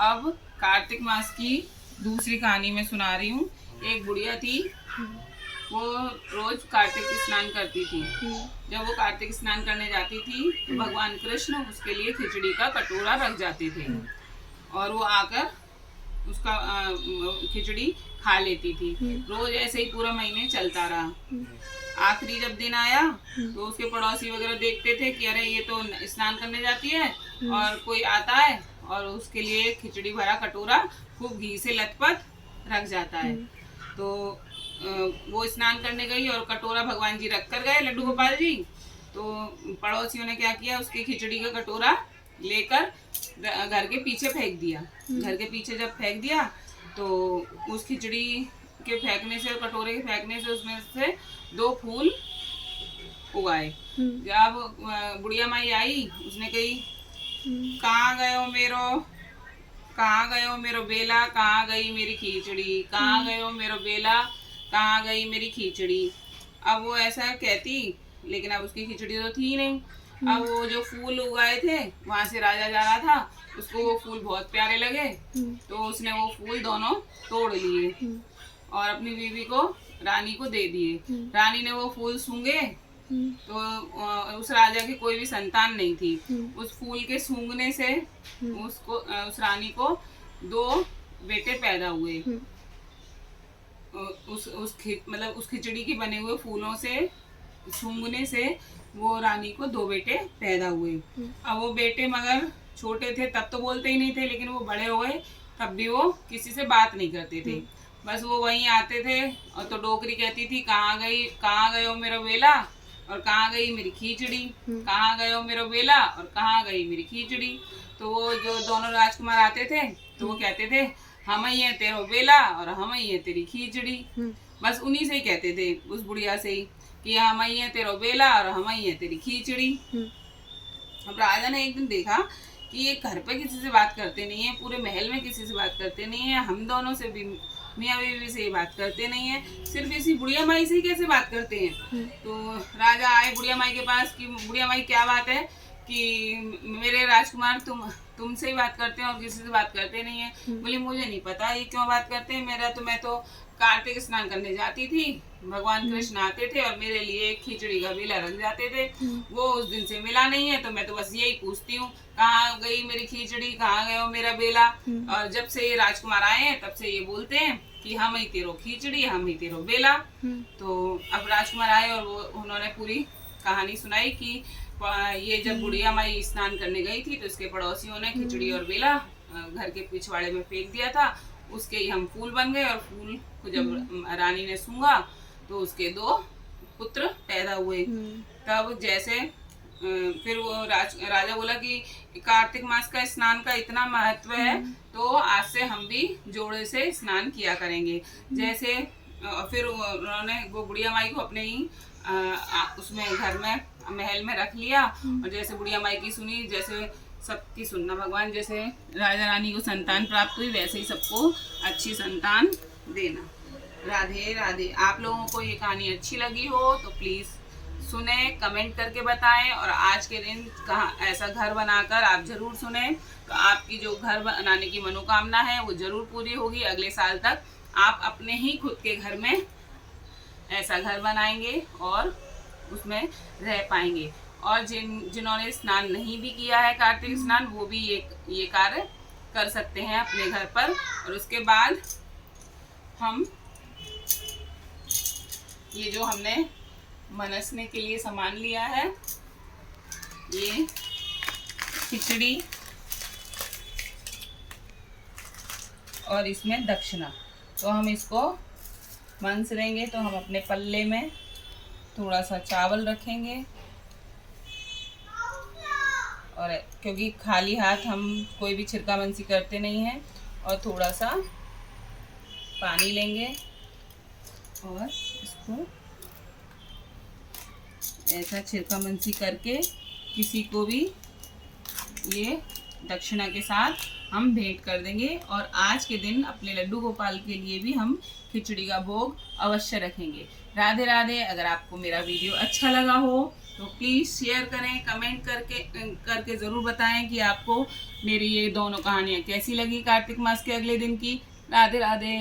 अब कार्तिक मास की दूसरी कहानी मैं सुना रही हूँ। एक बुढ़िया थी, वो रोज कार्तिक स्नान करती थी। जब वो कार्तिक स्नान करने जाती थी तो भगवान कृष्ण उसके लिए खिचड़ी का कटोरा रख जाते थे और वो आकर उसका खिचड़ी खा लेती थी। रोज ऐसे ही पूरा महीने चलता रहा। आखिरी जब दिन आया तो उसके पड़ोसी वगैरह देखते थे कि अरे ये तो स्नान करने जाती है और कोई आता है और उसके लिए खिचड़ी भरा कटोरा खूब घी से लथपथ रख जाता है। तो वो स्नान करने गई और कटोरा भगवान जी रख कर गए, लड्डू गोपाल जी। तो पड़ोसियों ने क्या किया, उसकी खिचड़ी का कटोरा लेकर घर के पीछे फेंक दिया। घर के पीछे जब फेंक दिया तो उस खिचड़ी के फेंकने से, कटोरे के फेंकने से उसमें से 2 फूल उगाए। जब बुढ़िया माई आई, उसने कही कहाँ गयो मेरो बेला, कहाँ गई मेरी खिचड़ी, कहाँ गयो मेरो बेला, कहाँ गई मेरी खिचड़ी। अब वो ऐसा कहती, लेकिन अब उसकी खिचड़ी तो थी नहीं। अब वो जो फूल उगाए थे वहां से राजा जा रहा था, उसको वो फूल बहुत प्यारे लगे तो उसने वो फूल दोनों तोड़ लिए और अपनी बीवी को, रानी को दे दिए। रानी ने वो फूल सूंघे तो उस राजा की कोई भी संतान नहीं थी। उस फूल के सूंघने से उस रानी को 2 बेटे पैदा हुए। मतलब उस खिचड़ी के बने हुए फूलों से सूंघने से वो रानी को 2 बेटे पैदा हुए। अब वो बेटे मगर छोटे थे तब तो बोलते ही नहीं थे, लेकिन वो बड़े हो गए तब भी वो किसी से बात नहीं करते थे। बस वो वहीं आते थे और तो डोकरी कहती थी कहाँ गयो मेरा बेला और कहाँ गई मेरी खिचड़ी, कहाँ गयो मेरा बेला और कहाँ गई मेरी खिचड़ी। तो वो जो दोनों राजकुमार आते थे तो वो कहते थे हम ही है तेरो बेला और हम ही है तेरी खिचड़ी। बस उन्हीं से ही कहते थे, उस बुढ़िया से ही, कि हम ही है तेरो बेला और हम ही है तेरी खिचड़ी। अब राजा ने एक दिन देखा कि ये घर पे किसी से बात करते नहीं है, पूरे महल में किसी से बात करते नहीं है, हम दोनों से भी, मियाँ बीवी से बात करते नहीं है, सिर्फ इसी बुढ़िया माई से ही कैसे बात करते हैं। तो राजा आए बुढ़िया माई के पास कि बुढ़िया माई क्या बात है कि मेरे राजकुमार तुमसे ही बात करते हैं और किसी से बात करते नहीं है। बोली मुझे नहीं पता ये क्यों बात करते हैं, मैं तो कार्तिक स्नान करने जाती थी, भगवान कृष्ण आते थे और मेरे लिए खिचड़ी का बेला रख जाते थे, वो उस दिन से मिला नहीं है, तो मैं तो बस यही पूछती हूँ कहाँ गई मेरी खिचड़ी, कहाँ गयो मेरा बेला। और जब से ये राजकुमार आए हैं तब से ये बोलते हैं कि हम ही तेरो खिचड़ी, हम ही तेरो बेला। तो अब राजकुमार आए और उन्होंने पूरी कहानी सुनाई कि ये जब बुढ़िया माई स्नान करने गई थी तो इसके पड़ोसियों ने खिचड़ी और बेला घर के पिछवाड़े में फेंक दिया था, उसके ही हम फूल बन गए और फूल को जब रानी ने सूंघा तो उसके 2 पुत्र पैदा हुए। तब जैसे फिर वो राजा बोला कि कार्तिक मास का स्नान का इतना महत्व है तो आज से हम भी जोड़े से स्नान किया करेंगे। जैसे फिर उन्होंने वो बुढ़िया माई को अपने ही उसमें घर में महल में रख लिया और जैसे बुढ़िया माई की सुनी, जैसे सबकी सुनना भगवान, जैसे राजा रानी को संतान प्राप्त हुई वैसे ही सबको अच्छी संतान देना। राधे राधे। आप लोगों को ये कहानी अच्छी लगी हो तो प्लीज़ सुने, कमेंट करके बताएं और आज के दिन कहाँ ऐसा घर बनाकर आप ज़रूर सुने तो आपकी जो घर बनाने की मनोकामना है वो ज़रूर पूरी होगी। अगले साल तक आप अपने ही खुद के घर में ऐसा घर बनाएंगे और उसमें रह पाएंगे। और जिन्होंने स्नान नहीं भी किया है कार्तिक स्नान, वो भी ये कार्य कर सकते हैं अपने घर पर। और उसके बाद हम ये जो हमने मनसने के लिए सामान लिया है, ये खिचड़ी और इसमें दक्षिणा, तो हम इसको मनस देंगे। तो हम अपने पल्ले में थोड़ा सा चावल रखेंगे और क्योंकि खाली हाथ हम कोई भी छिरका मनसी करते नहीं हैं, और थोड़ा सा पानी लेंगे और इसको ऐसा छिरका मनसी करके किसी को भी ये दक्षिणा के साथ हम भेंट कर देंगे। और आज के दिन अपने लड्डू गोपाल के लिए भी हम खिचड़ी का भोग अवश्य रखेंगे। राधे राधे। अगर आपको मेरा वीडियो अच्छा लगा हो तो प्लीज़ शेयर करें, कमेंट करके ज़रूर बताएं कि आपको मेरी ये दोनों कहानियाँ कैसी लगी कार्तिक मास के अगले दिन की। राधे राधे।